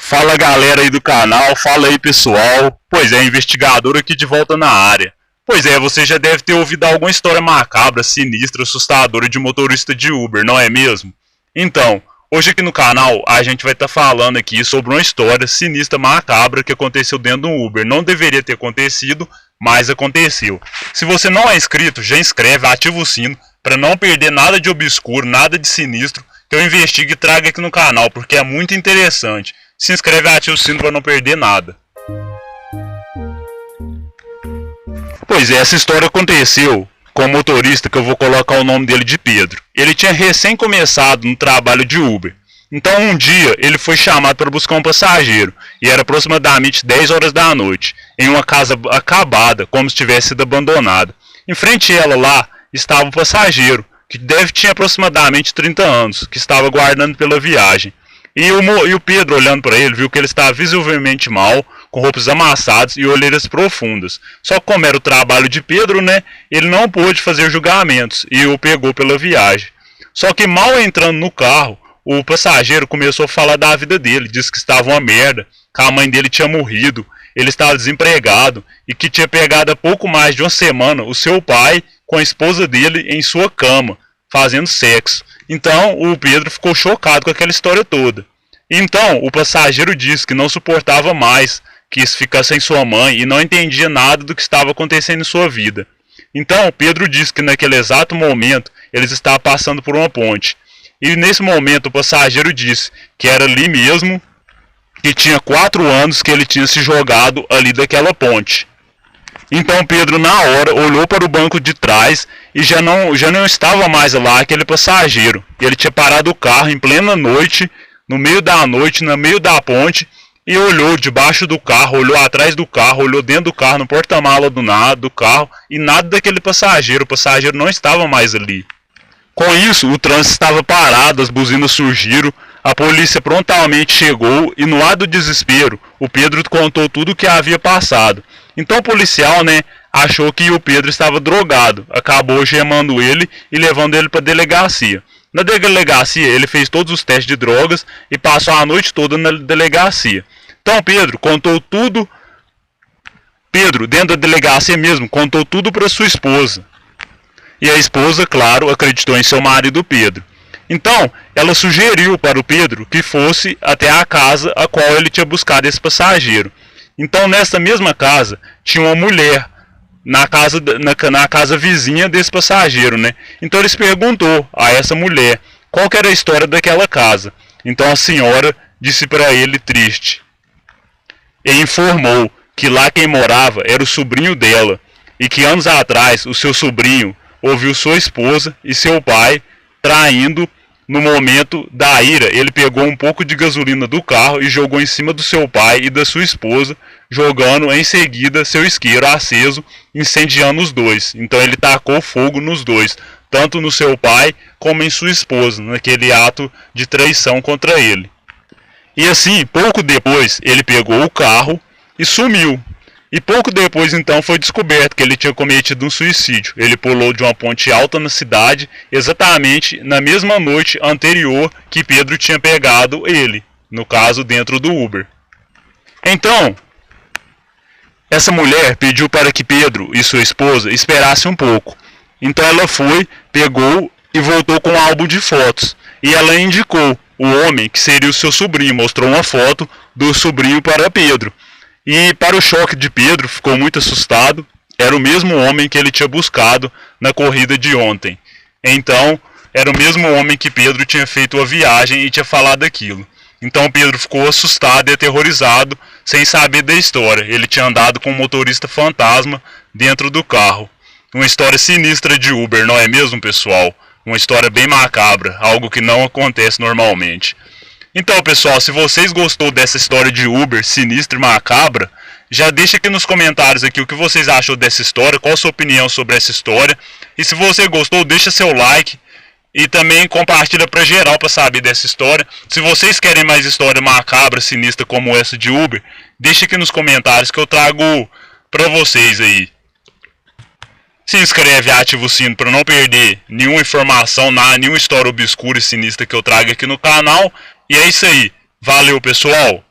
Fala galera aí do canal, fala aí pessoal. Pois é, investigador aqui de volta na área. Pois é, você já deve ter ouvido alguma história macabra, sinistra, assustadora de motorista de Uber, não é mesmo? Então, hoje aqui no canal a gente vai estar falando aqui sobre uma história sinistra, macabra que aconteceu dentro de um Uber. Não deveria ter acontecido, mas aconteceu. Se você não é inscrito, já inscreve, ativa o sino para não perder nada de obscuro, nada de sinistro que eu investigue e traga aqui no canal, porque é muito interessante. Se inscreve e ativa o sino para não perder nada. Pois é, essa história aconteceu com um motorista que eu vou colocar o nome dele de Pedro. Ele tinha recém começado no trabalho de Uber. Então um dia ele foi chamado para buscar um passageiro, e era aproximadamente 10 horas da noite, em uma casa acabada, como se tivesse sido abandonada. Em frente a ela lá estava o passageiro, que tinha aproximadamente 30 anos, que estava aguardando pela viagem. E o Pedro, olhando para ele, viu que ele estava visivelmente mal, com roupas amassadas e olheiras profundas. Só que como era o trabalho de Pedro, né, ele não pôde fazer julgamentos e o pegou pela viagem. Só que mal entrando no carro, o passageiro começou a falar da vida dele, disse que estava uma merda, que a mãe dele tinha morrido, ele estava desempregado e que tinha pegado há pouco mais de uma semana o seu pai com a esposa dele em sua cama, fazendo sexo. Então o Pedro ficou chocado com aquela história toda. Então o passageiro disse que não suportava mais que isso ficasse sem sua mãe e não entendia nada do que estava acontecendo em sua vida. Então Pedro disse que naquele exato momento eles estavam passando por uma ponte. E nesse momento o passageiro disse que era ali mesmo, que tinha 4 anos que ele tinha se jogado ali daquela ponte. Então Pedro na hora olhou para o banco de trás e já não estava mais lá aquele passageiro. Ele tinha parado o carro em plena noite, no meio da noite, no meio da ponte, e olhou debaixo do carro, olhou atrás do carro, olhou dentro do carro, no porta-mala do carro, e nada daquele passageiro. O passageiro não estava mais ali. Com isso, o trânsito estava parado, as buzinas surgiram, a polícia prontamente chegou e no ar do desespero, o Pedro contou tudo o que havia passado. Então o policial, achou que o Pedro estava drogado, acabou gemando ele e levando ele para a delegacia. Na delegacia ele fez todos os testes de drogas e passou a noite toda na delegacia. Então Pedro contou tudo, dentro da delegacia mesmo, contou tudo para sua esposa. E a esposa, claro, acreditou em seu marido Pedro. Então, ela sugeriu para o Pedro que fosse até a casa a qual ele tinha buscado esse passageiro. Então, nessa mesma casa, tinha uma mulher na casa vizinha desse passageiro, Então, eles perguntou a essa mulher qual que era a história daquela casa. Então, a senhora disse para ele triste e informou que lá quem morava era o sobrinho dela e que anos atrás o seu sobrinho ouviu sua esposa e seu pai traindo. No momento da ira, ele pegou um pouco de gasolina do carro e jogou em cima do seu pai e da sua esposa, jogando em seguida seu isqueiro aceso, incendiando os dois. Então ele tacou fogo nos dois, tanto no seu pai como em sua esposa, naquele ato de traição contra ele. E assim, pouco depois, ele pegou o carro e sumiu. E pouco depois, então, foi descoberto que ele tinha cometido um suicídio. Ele pulou de uma ponte alta na cidade, exatamente na mesma noite anterior que Pedro tinha pegado ele, no caso, dentro do Uber. Então, essa mulher pediu para que Pedro e sua esposa esperassem um pouco. Então ela foi, pegou e voltou com um álbum de fotos. E ela indicou o homem que seria o seu sobrinho, mostrou uma foto do sobrinho para Pedro. E para o choque de Pedro, ficou muito assustado, era o mesmo homem que ele tinha buscado na corrida de ontem. Então, era o mesmo homem que Pedro tinha feito a viagem e tinha falado aquilo. Então Pedro ficou assustado e aterrorizado, sem saber da história. Ele tinha andado com um motorista fantasma dentro do carro. Uma história sinistra de Uber, não é mesmo, pessoal? Uma história bem macabra, algo que não acontece normalmente. Então, pessoal, se vocês gostou dessa história de Uber sinistra e macabra, já deixa aqui nos comentários aqui o que vocês acham dessa história, qual a sua opinião sobre essa história. E se você gostou, deixa seu like e também compartilha para geral para saber dessa história. Se vocês querem mais história macabra, sinistra como essa de Uber, deixa aqui nos comentários que eu trago para vocês aí. Se inscreve e ativa o sino para não perder nenhuma informação, nenhuma história obscura e sinistra que eu trago aqui no canal. E é isso aí. Valeu, pessoal!